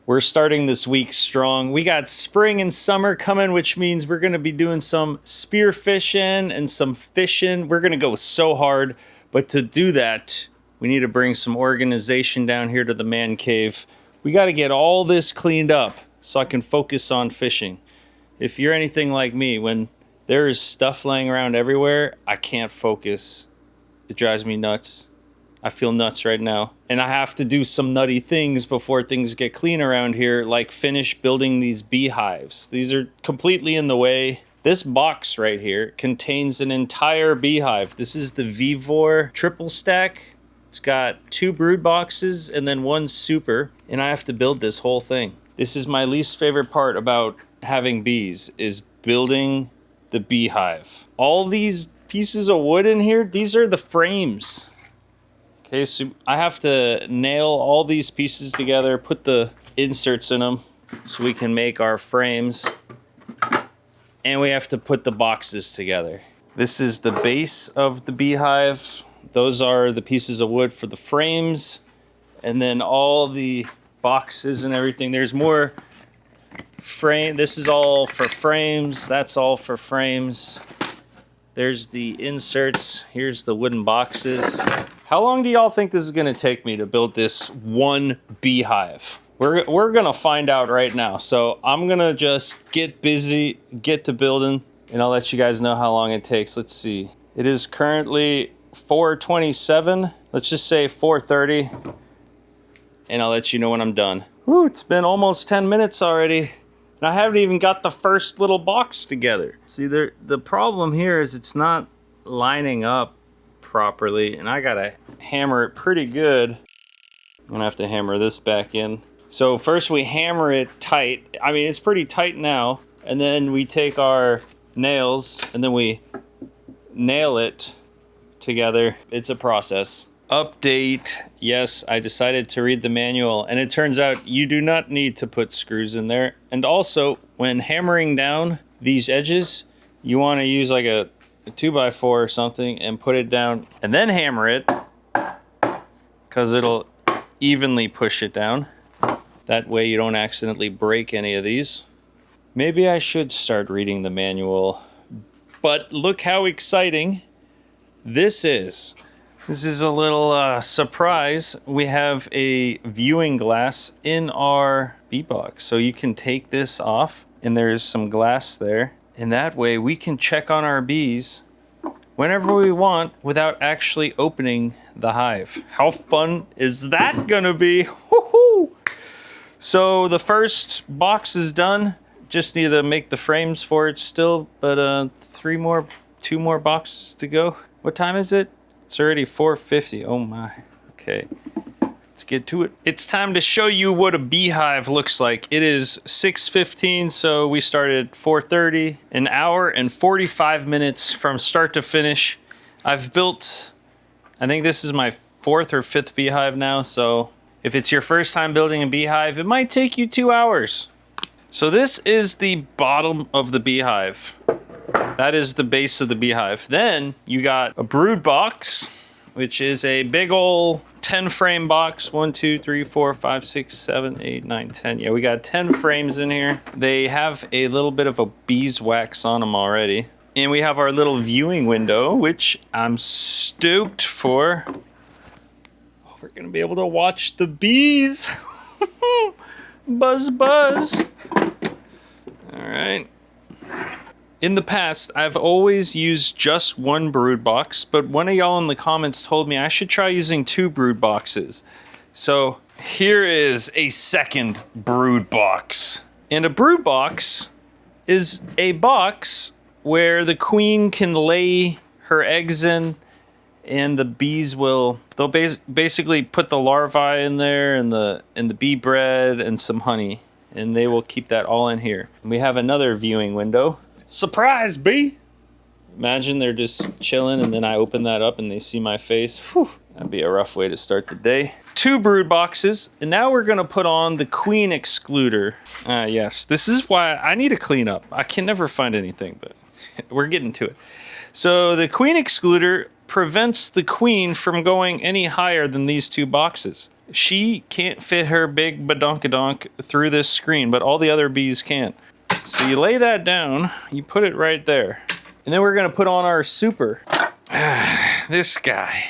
We're starting this week strong. We got spring and summer coming, which means we're gonna be doing some spear fishing and some fishing. We're gonna go so hard, but to do that, we need to bring some organization down here to the man cave. We gotta get all this cleaned up so I can focus on fishing. If you're anything like me, when there is stuff laying around everywhere, I can't focus. It drives me nuts. I feel nuts right now. And I have to do some nutty things before things get clean around here, like finish building these beehives. These are completely in the way. This box right here contains an entire beehive. This is the Vivor triple stack. It's got 2 brood boxes and then 1 super, and I have to build this whole thing. This is my least favorite part about having bees, is building the beehive. All these pieces of wood in here, these are the frames. Okay, so I have to nail all these pieces together, put the inserts in them so we can make our frames. And we have to put the boxes together. This is the base of the beehive. Those are the pieces of wood for the frames. And then all the boxes and everything. There's more frame. This is all for frames. That's all for frames. There's the inserts. Here's the wooden boxes. How long do y'all think this is gonna take me to build this one beehive? We're gonna find out right now. So I'm gonna just get busy, get to building, and I'll let you guys know how long it takes. Let's see. It is currently 4:27. Let's just say 4:30, and I'll let you know when I'm done. Whew, it's been almost 10 minutes already. And I haven't even got the first little box together. See, the problem here is it's not lining up properly, and I gotta hammer it pretty good. I'm gonna have to hammer this back in. So first we hammer it tight. I mean, it's pretty tight now. And then we take our nails and then we nail it together. It's a process. Update. Yes, I decided to read the manual, and it turns out you do not need to put screws in there. And also, when hammering down these edges, you want to use like a 2x4 or something and put it down and then hammer it, because it'll evenly push it down. That way you don't accidentally break any of these. Maybe I should start reading the manual, but look how exciting this is. This is a little surprise. We have a viewing glass in our bee box. So you can take this off and there's some glass there. And that way we can check on our bees whenever we want without actually opening the hive. How fun is that gonna be? Woohoo! So the first box is done. Just need to make the frames for it still, but 2 more boxes to go. What time is it? It's already 4:50. Oh my. Okay. Let's get to it. It's time to show you what a beehive looks like. It is 6:15, so we started 4:30. An hour and 45 minutes from start to finish. I've built, I think this is my 4th or 5th beehive now, so if it's your first time building a beehive, it might take you 2 hours. So this is the bottom of the beehive. That is the base of the beehive. Then you got a brood box, which is a big ol' 10 frame box. 1, 2, 3, 4, 5, 6, 7, 8, 9, 10. Yeah, we got 10 frames in here. They have a little bit of a beeswax on them already. And we have our little viewing window, which I'm stoked for. Oh, we're gonna be able to watch the bees. Buzz, buzz. All right. In the past, I've always used just 1 brood box, but one of y'all in the comments told me I should try using 2 brood boxes. So here is a second brood box. And a brood box is a box where the queen can lay her eggs in, and the bees they'll basically put the larvae in there and the bee bread and some honey, and they will keep that all in here. And we have another viewing window. Surprise, bee! Imagine they're just chilling and then I open that up and they see my face. Whew, that'd be a rough way to start the day. 2 brood boxes, and now we're gonna put on the queen excluder. Yes, this is why I need to clean up. I can never find anything, but we're getting to it. So the queen excluder prevents the queen from going any higher than these 2 boxes. She can't fit her big badonkadonk through this screen, but all the other bees can. So you lay that down, you put it right there. And then we're gonna put on our super. This guy.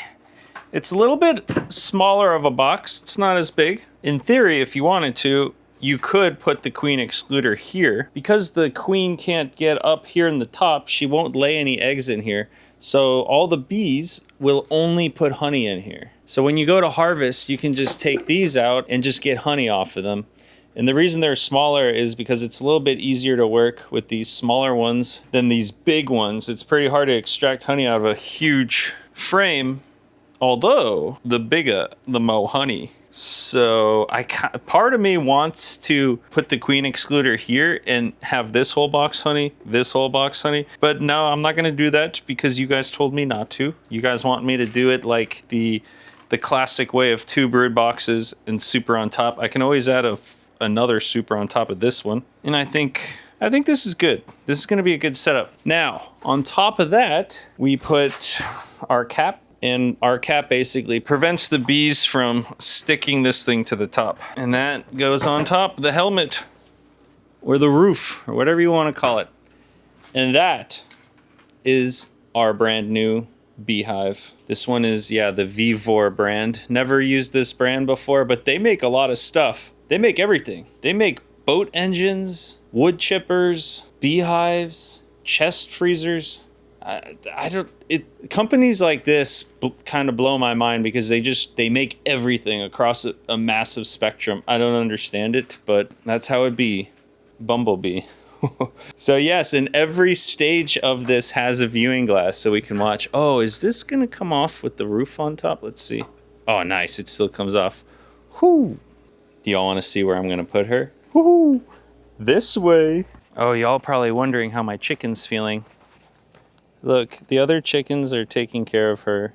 It's a little bit smaller of a box. It's not as big. In theory, if you wanted to, you could put the queen excluder here. Because the queen can't get up here in the top, she won't lay any eggs in here. So all the bees will only put honey in here. So when you go to harvest, you can just take these out and just get honey off of them. And the reason they're smaller is because it's a little bit easier to work with these smaller ones than these big ones. It's pretty hard to extract honey out of a huge frame, although the bigger, the more honey. So part of me wants to put the queen excluder here and have this whole box honey, this whole box honey. But no, I'm not gonna do that because you guys told me not to. You guys want me to do it like the classic way of 2 brood boxes and super on top. I can always add another super on top of this one. And I think this is good. This is gonna be a good setup. Now, on top of that, we put our cap. And our cap basically prevents the bees from sticking this thing to the top. And that goes on top of the helmet or the roof or whatever you want to call it. And that is our brand new beehive. This one is, yeah, the Vivor brand. Never used this brand before, but they make a lot of stuff. They make everything. They make boat engines, wood chippers, beehives, chest freezers. Companies like this kind of blow my mind because they make everything across a massive spectrum. I don't understand it, but that's how it be. Bumblebee. So yes, and every stage of this has a viewing glass so we can watch. Oh, is this gonna come off with the roof on top? Let's see. Oh, nice, it still comes off. Whoo! Do y'all wanna see where I'm gonna put her? Whoo! This way. Oh, y'all probably wondering how my chicken's feeling. Look, the other chickens are taking care of her.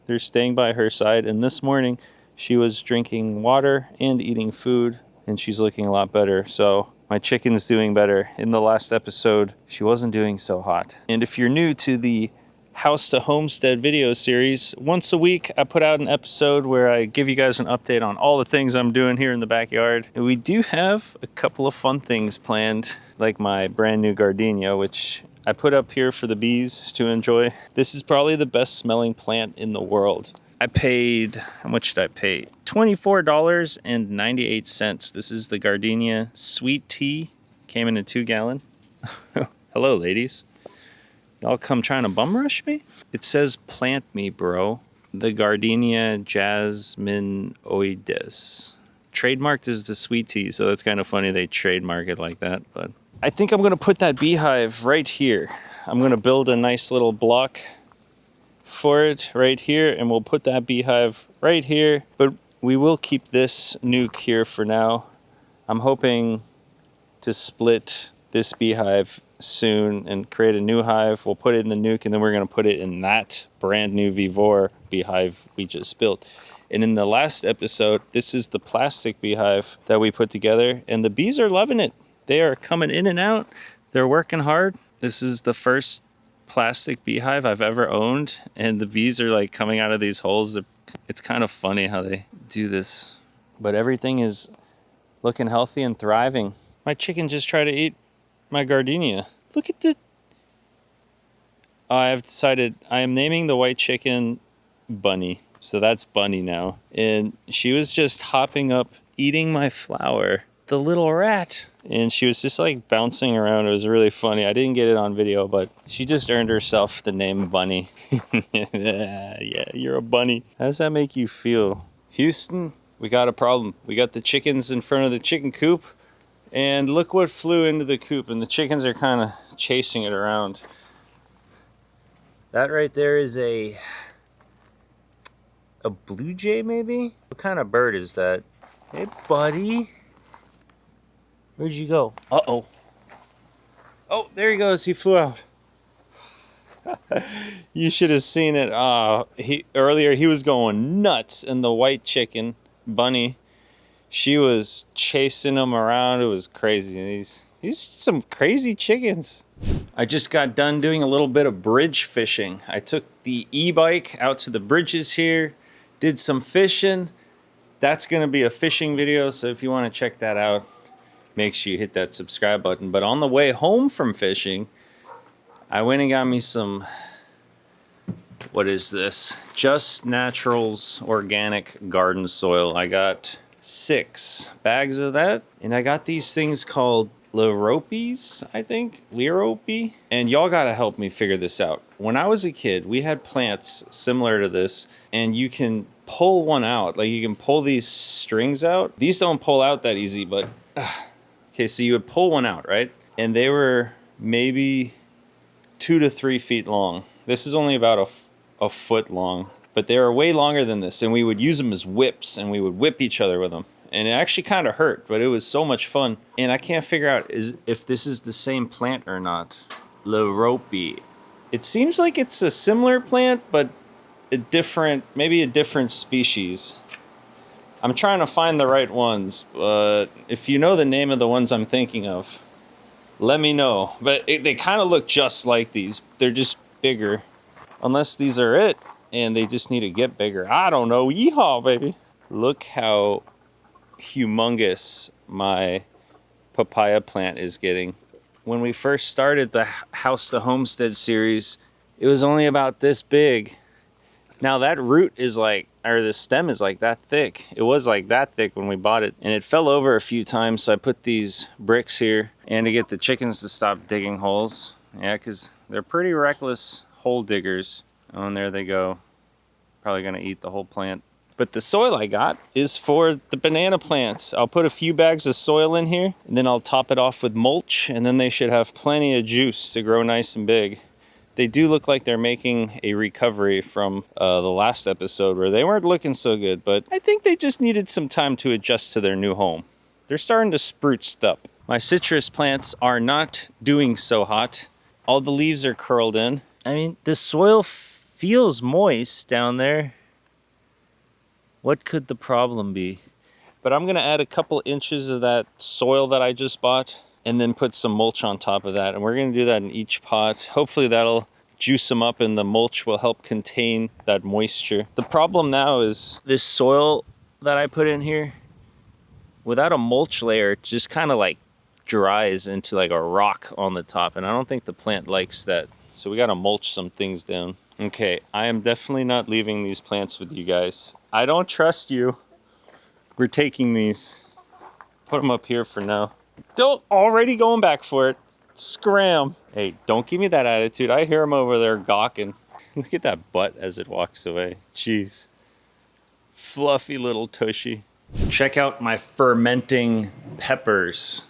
They're staying by her side, and this morning she was drinking water and eating food, and she's looking a lot better. So my chicken's doing better. In the last episode, she wasn't doing so hot. And if you're new to the House to Homestead video series, once a week I put out an episode where I give you guys an update on all the things I'm doing here in the backyard. And we do have a couple of fun things planned, like my brand new gardenia, which I put up here for the bees to enjoy. This is probably the best smelling plant in the world. I paid, how much did I pay? $24.98. This is the gardenia sweet tea. Came in a 2-gallon. Hello, ladies. Y'all come trying to bum rush me? It says plant me, bro. The gardenia jasminoides. Trademarked as the sweet tea, so that's kind of funny they trademark it like that, but I think I'm gonna put that beehive right here. I'm gonna build a nice little block for it right here, and we'll put that beehive right here, but we will keep this nuke here for now. I'm hoping to split this beehive soon and create a new hive. We'll put it in the nuke, and then we're gonna put it in that brand new Vivor beehive we just built. And in the last episode, this is the plastic beehive that we put together, and the bees are loving it. They are coming in and out. They're working hard. This is the first plastic beehive I've ever owned, and the bees are like coming out of these holes. It's kind of funny how they do this, but everything is looking healthy and thriving. My chicken just tried to eat my gardenia. Look at the... I've decided I am naming the white chicken Bunny. So that's Bunny now. And she was just hopping up, eating my flower. The little rat. And she was just like bouncing around. It was really funny. I didn't get it on video, but she just earned herself the name Bunny. Yeah, you're a bunny. How does that make you feel? Houston, we got a problem. We got the chickens in front of the chicken coop, and look what flew into the coop, and the chickens are kind of chasing it around. That right there is a blue jay, maybe? What kind of bird is that? Hey, buddy. Where'd you go? Uh-oh. Oh, there he goes. He flew out. You should have seen it. Earlier he was going nuts, and the white chicken, Bunny, she was chasing him around. It was crazy. These some crazy chickens. I just got done doing a little bit of bridge fishing. I took the e-bike out to the bridges here, did some fishing. that's going to be a fishing video. So if you want to check that out, make sure you hit that subscribe button. But on the way home from fishing, I went and got me some, what is this? Just Naturals organic garden soil. I got 6 bags of that. And I got these things called Leropes, I think. Lerope. And y'all got to help me figure this out. When I was a kid, we had plants similar to this. And you can pull one out. Like, you can pull these strings out. These don't pull out that easy, but... Okay, so you would pull one out, right? And they were maybe 2 to 3 feet long. This is only about a foot long, but they were way longer than this. And we would use them as whips, and we would whip each other with them. And it actually kind of hurt, but it was so much fun. And I can't figure out if this is the same plant or not. Lerope. It seems like it's a similar plant, but maybe a different species. I'm trying to find the right ones, but if you know the name of the ones I'm thinking of, let me know. But they kind of look just like these. They're just bigger. Unless these are it, and they just need to get bigger. I don't know. Yeehaw, baby. Look how humongous my papaya plant is getting. When we first started the House to Homestead series, it was only about this big. Now that root is like, or the stem is like that thick. It was like that thick when we bought it, and it fell over a few times, so I put these bricks here, and to get the chickens to stop digging holes. Yeah, because they're pretty reckless hole diggers. Oh, and there they go. Probably gonna eat the whole plant. But the soil I got is for the banana plants. I'll put a few bags of soil in here, and then I'll top it off with mulch, and then they should have plenty of juice to grow nice and big. They do look like they're making a recovery from the last episode where they weren't looking so good, but I think they just needed some time to adjust to their new home. They're starting to spruce up. My citrus plants are not doing so hot. All the leaves are curled in. I mean, the soil feels moist down there. What could the problem be? But I'm gonna add a couple inches of that soil that I just bought, and then put some mulch on top of that. And we're gonna do that in each pot. Hopefully that'll juice them up, and the mulch will help contain that moisture. The problem now is this soil that I put in here, without a mulch layer, it just kind of like dries into like a rock on the top. And I don't think the plant likes that. So we gotta mulch some things down. Okay, I am definitely not leaving these plants with you guys. I don't trust you. We're taking these. Put them up here for now. Don't already going back for it. Scram. Hey, don't give me that attitude. I hear him over there gawking. Look at that butt as it walks away. Jeez. Fluffy little tushy. Check out my fermenting peppers.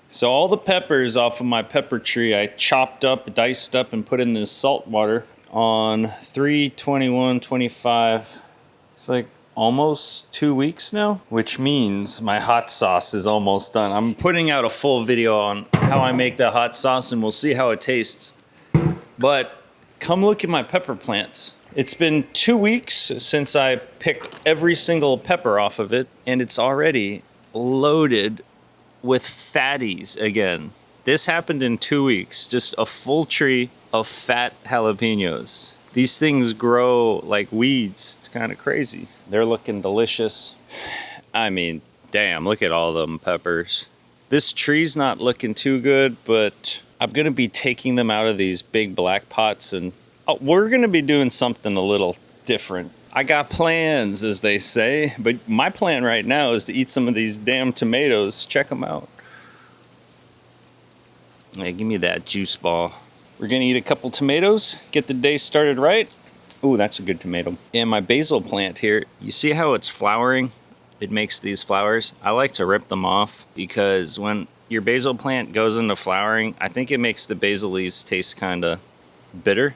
So all the peppers off of my pepper tree, I chopped up, diced up, and put in this salt water on 3/21/25. It's like almost 2 weeks now, which means my hot sauce is almost done. I'm putting out a full video on how I make the hot sauce, and we'll see how it tastes. But come look at my pepper plants. It's been 2 weeks since I picked every single pepper off of it, and it's already loaded with fatties again. This happened in 2 weeks, just a full tree of fat jalapenos. These things grow like weeds. It's kind of crazy. They're looking delicious. I mean, damn, look at all them peppers. This tree's not looking too good, but I'm gonna be taking them out of these big black pots, and we're gonna be doing something a little different. I got plans, as they say, but my plan right now is to eat some of these damn tomatoes. Check them out. Hey, give me that juice ball. We're gonna eat a couple tomatoes, get the day started right. Ooh, that's a good tomato. And my basil plant here, you see how it's flowering? It makes these flowers. I like to rip them off because when your basil plant goes into flowering, I think it makes the basil leaves taste kind of bitter.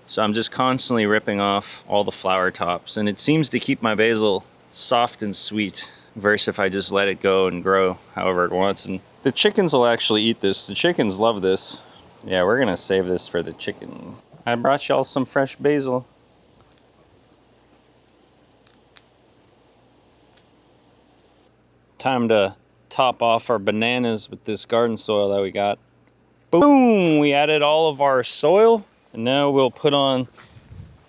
So I'm just constantly ripping off all the flower tops, and it seems to keep my basil soft and sweet versus if I just let it go and grow however it wants. And the chickens will actually eat this. The chickens love this. Yeah, we're gonna save this for the chickens. I brought y'all some fresh basil. Time to top off our bananas with this garden soil that we got. Boom! We added all of our soil, and now we'll put on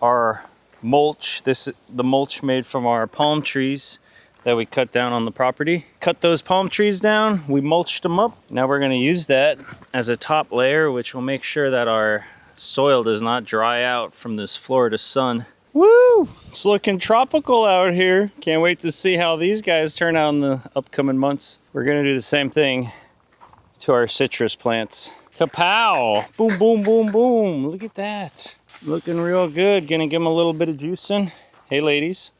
our mulch. This is the mulch made from our palm trees. that we cut down on the property. Cut those palm trees down, we mulched them up. Now we're gonna use that as a top layer, which will make sure that our soil does not dry out from this Florida sun. Woo! It's looking tropical out here. Can't wait to see how these guys turn out in the upcoming months. We're gonna do the same thing to our citrus plants. Kapow! Boom, boom, boom, boom. Look at that. Looking real good. Gonna give them a little bit of juicing. Hey, ladies.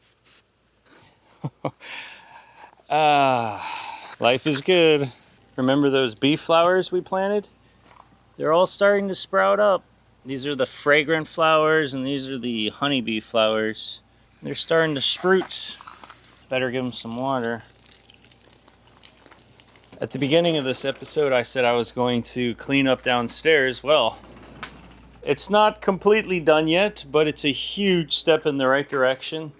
Life is good. Remember those bee flowers we planted? They're all starting to sprout up. These are the fragrant flowers and these are the honeybee flowers. They're starting to spruce. Better give them some water. At the beginning of this episode, I said I was going to clean up downstairs. Well, it's not completely done yet, but it's a huge step in the right direction.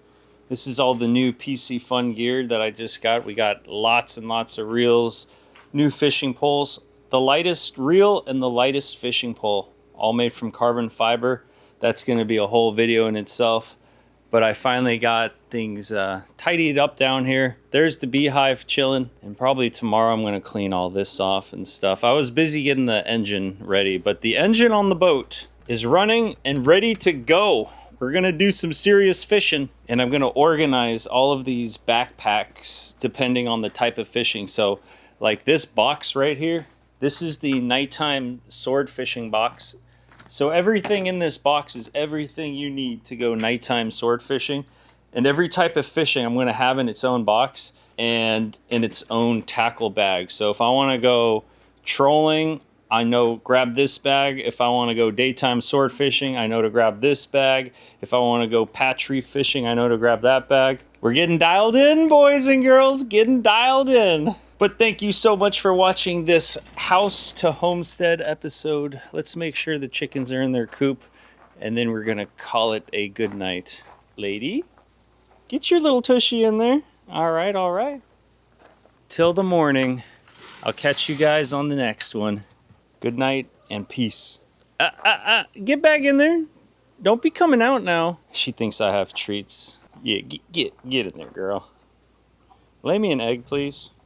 This is all the new PC Fun gear that I just got. We got lots and lots of reels, new fishing poles, the lightest reel and the lightest fishing pole, all made from carbon fiber. That's going to be a whole video in itself. But I finally got things tidied up down here. There's the beehive chilling, and probably tomorrow I'm going to clean all this off and stuff. I was busy getting the engine ready, but the engine on the boat is running and ready to go. We're gonna do some serious fishing, and I'm gonna organize all of these backpacks depending on the type of fishing. So like this box right here, this is the nighttime sword fishing box. So everything in this box is everything you need to go nighttime sword fishing. And every type of fishing I'm gonna have in its own box and in its own tackle bag. So if I wanna go trolling, I know grab this bag. If I want to go daytime sword fishing, I know to grab this bag. If I want to go patch reef fishing, I know to grab that bag. We're getting dialed in, boys and girls, getting dialed in. But thank you so much for watching this house to homestead episode. Let's make sure the chickens are in their coop, and then we're gonna call it a good night. Lady, get your little tushy in there. All right, all right. Till the morning. I'll catch you guys on the next one. Good night and peace. Get back in there. Don't be coming out now. She thinks I have treats. Yeah, get in there, girl. Lay me an egg, please.